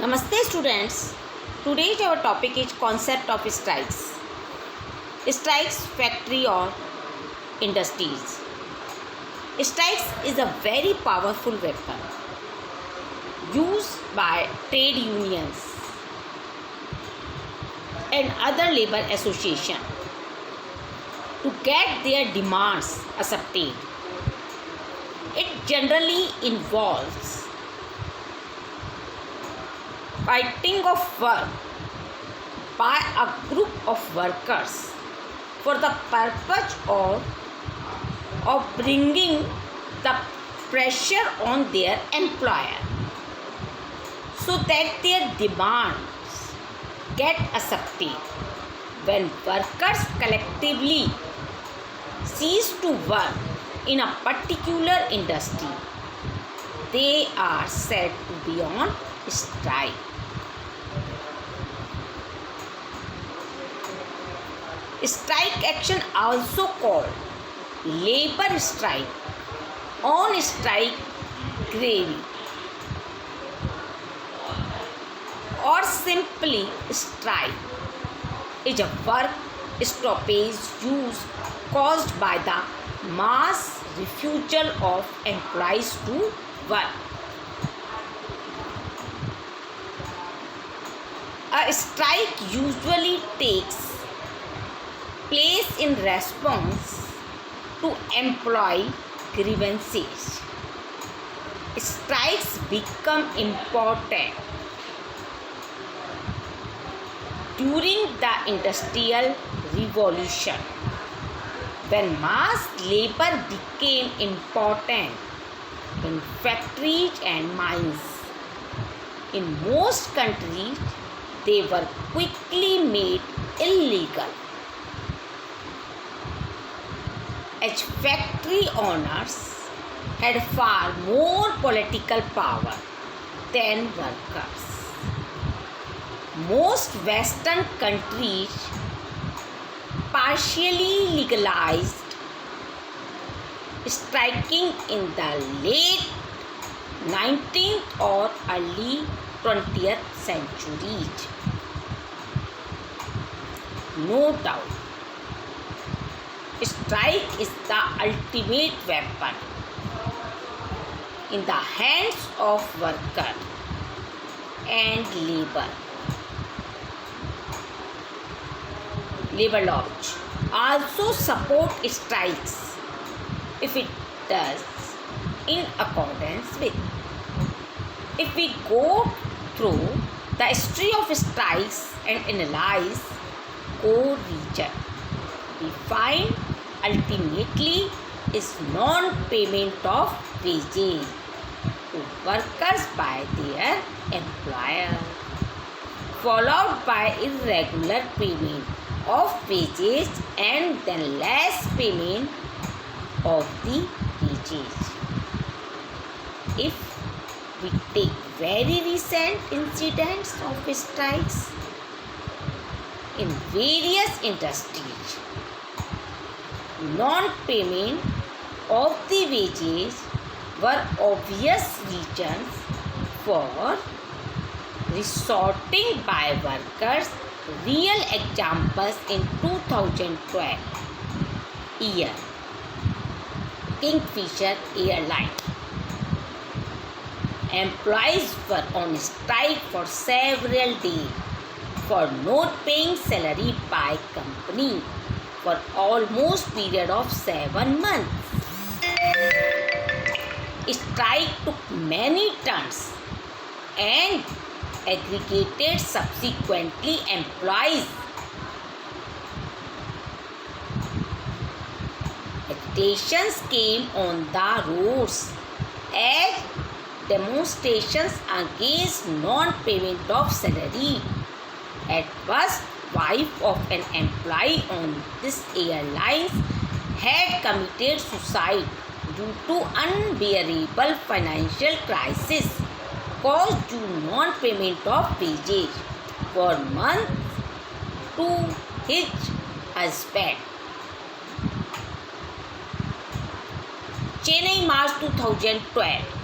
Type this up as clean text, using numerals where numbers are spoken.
Namaste students. Today's our topic is concept of strikes. Strikes factory or industries. Strikes is a very powerful weapon used by trade unions and other labor association to get their demands accepted. It generally involves fighting of work by a group of workers for the purpose of bringing the pressure on their employer so that their demands get accepted. When workers collectively cease to work in a particular industry, they are said to be on strike. Strike action, also called labor strike, on strike gravy, or simply strike, is a work stoppage caused by the mass refusal of employees to work. A strike usually takes place in response to employee grievances. Strikes become important during the Industrial Revolution, when mass labor became important in factories and mines. In most countries, they were quickly made illegal, as factory owners had far more political power than workers. Most Western countries partially legalized striking in the late 19th or early 20th centuries. No doubt, strike is the ultimate weapon in the hands of worker and labor laws also support strikes if it does in accordance with. If we go through the history of strikes and analyze core region, we find ultimately is non-payment of wages to workers by their employer, followed by irregular payment of wages and then less payment of the wages. If we take very recent incidents of strikes in various industries, non-payment of the wages were obvious reasons for resorting by workers. Real examples in 2012 year, Kingfisher Airline. Employees were on strike for several days for not paying salary by company for almost period of 7 months. Strike took many turns and aggregated subsequently employees. Agitations came on the roads as demonstrations against non-payment of salary. At first, wife of an employee on this airline had committed suicide due to unbearable financial crisis caused due non-payment of wages for months to his husband. Chennai, March 2012.